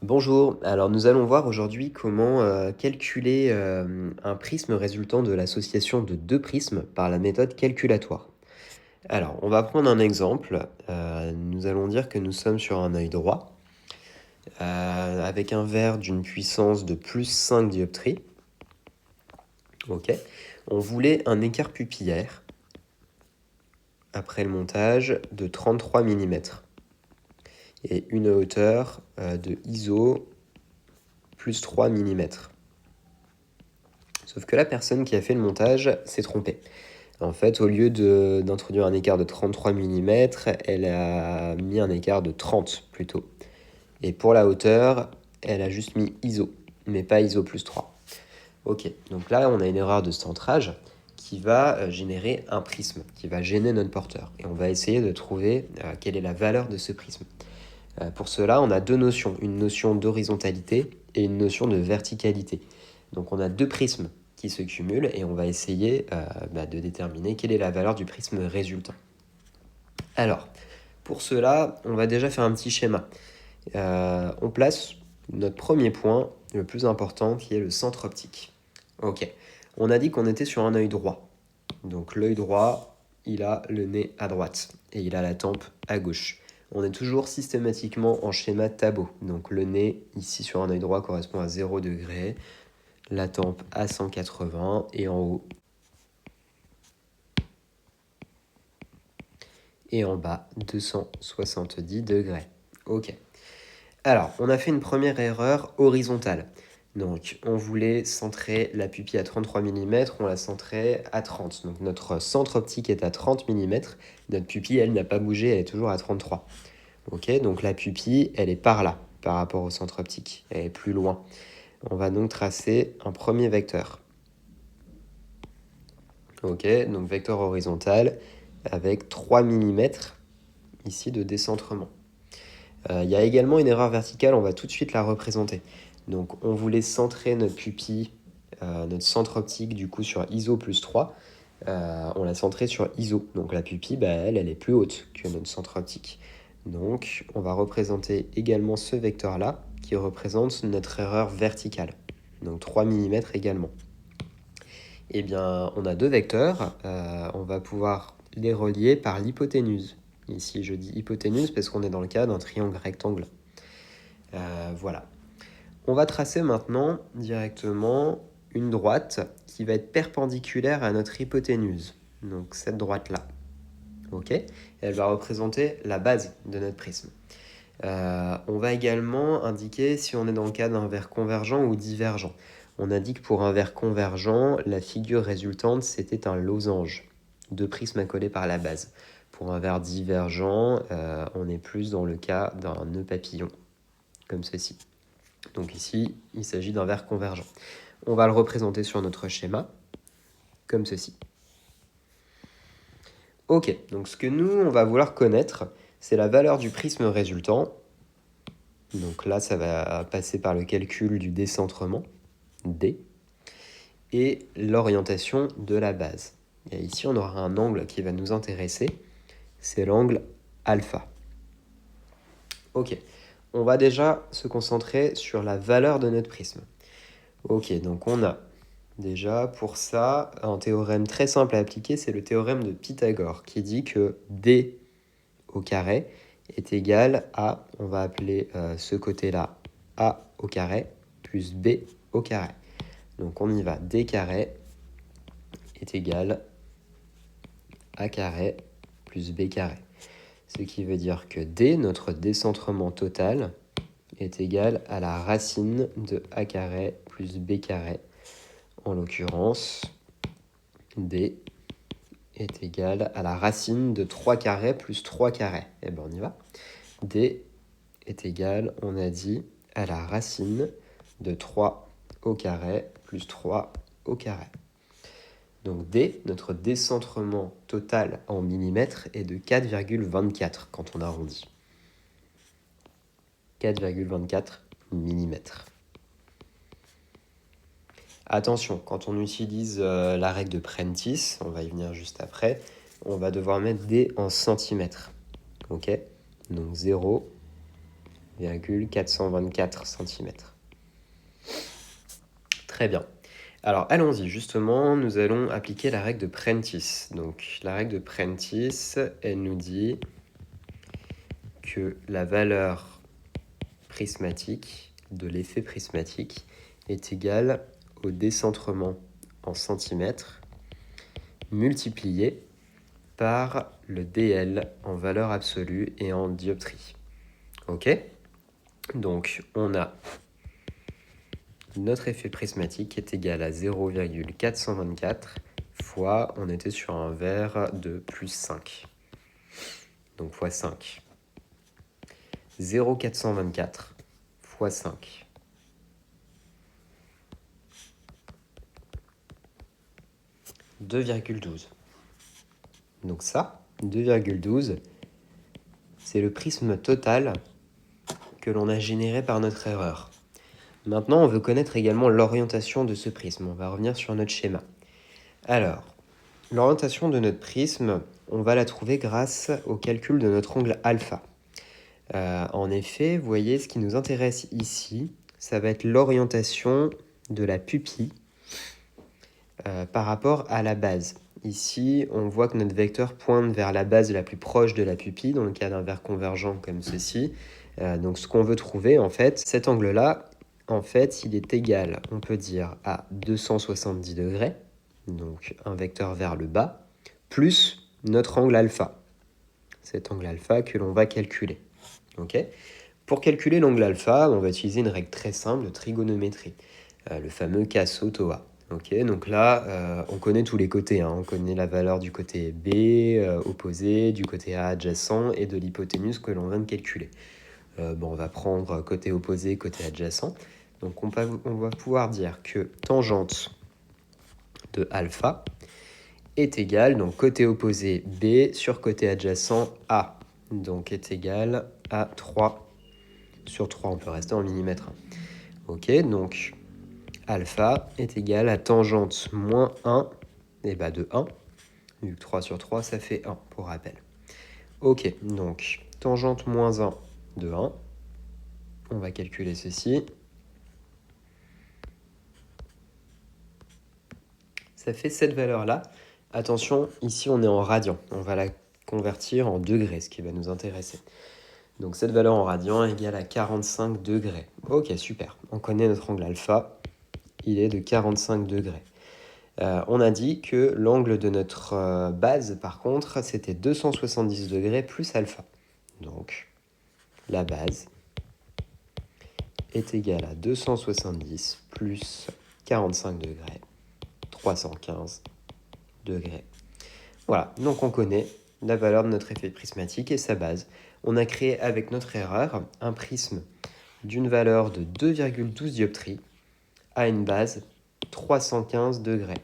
Bonjour, alors nous allons voir aujourd'hui comment calculer un prisme résultant de l'association de deux prismes par la méthode calculatoire. Alors, on va prendre un exemple. Nous allons dire que nous sommes sur un œil droit avec un verre d'une puissance de plus 5 dioptries. Ok. On voulait un écart pupillaire après le montage de 33 mm et une hauteur de ISO plus 3 mm. Sauf que la personne qui a fait le montage s'est trompée. En fait, au lieu d'introduire un écart de 33 mm, elle a mis un écart de 30 plutôt. Et pour la hauteur, elle a juste mis ISO, mais pas ISO plus 3. Ok, donc là, on a une erreur de centrage qui va générer un prisme, qui va gêner notre porteur. Et on va essayer de trouver quelle est la valeur de ce prisme. Pour cela, on a deux notions, une notion d'horizontalité et une notion de verticalité. Donc on a deux prismes qui se cumulent et on va essayer de déterminer quelle est la valeur du prisme résultant. Alors, pour cela, on va déjà faire un petit schéma. On place notre premier point, le plus important, qui est le centre optique. Ok, on a dit qu'on était sur un œil droit. Donc l'œil droit, il a le nez à droite et il a la tempe à gauche. On est toujours systématiquement en schéma Tabot. Donc le nez, ici sur un œil droit, correspond à 0 degré, la tempe à 180 et en haut et en bas 270 degrés. Ok. Alors, on a fait une première erreur horizontale. Donc, on voulait centrer la pupille à 33 mm, on l'a centrée à 30. Donc, notre centre optique est à 30 mm. Notre pupille, elle n'a pas bougé, elle est toujours à 33. Ok, donc la pupille, elle est par là, par rapport au centre optique. Elle est plus loin. On va donc tracer un premier vecteur. Ok, donc vecteur horizontal avec 3 mm ici de décentrement. Il y a également une erreur verticale, on va tout de suite la représenter. Donc on voulait centrer notre pupille, notre centre optique du coup sur ISO plus 3. On l'a centré sur ISO. Donc la pupille, elle est plus haute que notre centre optique. Donc on va représenter également ce vecteur-là qui représente notre erreur verticale. Donc 3 mm également. Eh bien, on a deux vecteurs. On va pouvoir les relier par l'hypoténuse. Ici, je dis hypoténuse parce qu'on est dans le cas d'un triangle rectangle. Voilà. On va tracer maintenant directement une droite qui va être perpendiculaire à notre hypoténuse. Donc cette droite-là. Ok. Elle va représenter la base de notre prisme. On va également indiquer si on est dans le cas d'un verre convergent ou divergent. On a dit que pour un verre convergent, la figure résultante, c'était un losange. Deux prismes accolés par la base. Pour un verre divergent, on est plus dans le cas d'un nœud papillon, comme ceci. Donc ici, il s'agit d'un verre convergent. On va le représenter sur notre schéma, comme ceci. Ok, donc ce que nous, on va vouloir connaître, c'est la valeur du prisme résultant. Donc là, ça va passer par le calcul du décentrement, D, et l'orientation de la base. Et ici, on aura un angle qui va nous intéresser, c'est l'angle alpha. Ok, on va déjà se concentrer sur la valeur de notre prisme. Ok, donc on a déjà pour ça un théorème très simple à appliquer, c'est le théorème de Pythagore qui dit que D au carré est égal à, on va appeler ce côté-là A au carré plus B au carré. Donc on y va, D carré est égal à A carré plus B carré. Ce qui veut dire que D, notre décentrement total, est égal à la racine de A carré plus B carré. En l'occurrence, D est égal à la racine de 3 carrés plus 3 carrés. Et bien on y va. D est égal, on a dit, à la racine de 3 au carré plus 3 au carré. Donc D, notre décentrement total en millimètres, est de 4,24 quand on arrondit. 4,24 mm. Attention, quand on utilise la règle de Prentice, on va y venir juste après, on va devoir mettre D en centimètres. Ok. Donc 0, 0,424 cm. Très bien. Alors allons-y, justement, nous allons appliquer la règle de Prentice. Donc la règle de Prentice, elle nous dit que la valeur prismatique de l'effet prismatique est égale au décentrement en centimètres multiplié par le dl en valeur absolue et en dioptrie. Ok ? Donc on a notre effet prismatique est égal à 0,424 fois, on était sur un verre de plus 5. Donc fois 5. 0,424 fois 5. « 2,12. Donc ça, 2,12, c'est le prisme total que l'on a généré par notre erreur. Maintenant, on veut connaître également l'orientation de ce prisme. On va revenir sur notre schéma. Alors, l'orientation de notre prisme, on va la trouver grâce au calcul de notre angle alpha. En effet, vous voyez, ce qui nous intéresse ici, ça va être l'orientation de la pupille par rapport à la base. Ici, on voit que notre vecteur pointe vers la base la plus proche de la pupille, dans le cas d'un verre convergent comme ceci. Donc ce qu'on veut trouver, en fait, cet angle-là, en fait, il est égal, on peut dire, à 270 degrés, donc un vecteur vers le bas, plus notre angle alpha. Cet angle alpha que l'on va calculer. Okay ? Pour calculer l'angle alpha, on va utiliser une règle très simple de trigonométrie, le fameux Cassot-Toa. Okay, donc là, on connaît tous les côtés. On connaît la valeur du côté B opposé, du côté A adjacent et de l'hypoténuse que l'on vient de calculer. On va prendre côté opposé, côté adjacent. Donc on va pouvoir dire que tangente de alpha est égale, donc côté opposé B sur côté adjacent A, donc est égal à 3 sur 3. On peut rester en millimètres. Ok, donc alpha est égal à tangente moins 1, et de 1, vu que 3 sur 3, ça fait 1, pour rappel. Ok, donc tangente moins 1 de 1, on va calculer ceci. Ça fait cette valeur-là. Attention, ici on est en radians, on va la convertir en degrés, ce qui va nous intéresser. Donc cette valeur en radians est égale à 45 degrés. Ok, super, on connaît notre angle alpha. Il est de 45 degrés. On a dit que l'angle de notre base, par contre, c'était 270 degrés plus alpha. Donc, la base est égale à 270 plus 45 degrés, 315 degrés. Voilà, donc on connaît la valeur de notre effet prismatique et sa base. On a créé avec notre erreur un prisme d'une valeur de 2,12 dioptries à une base 315 degrés.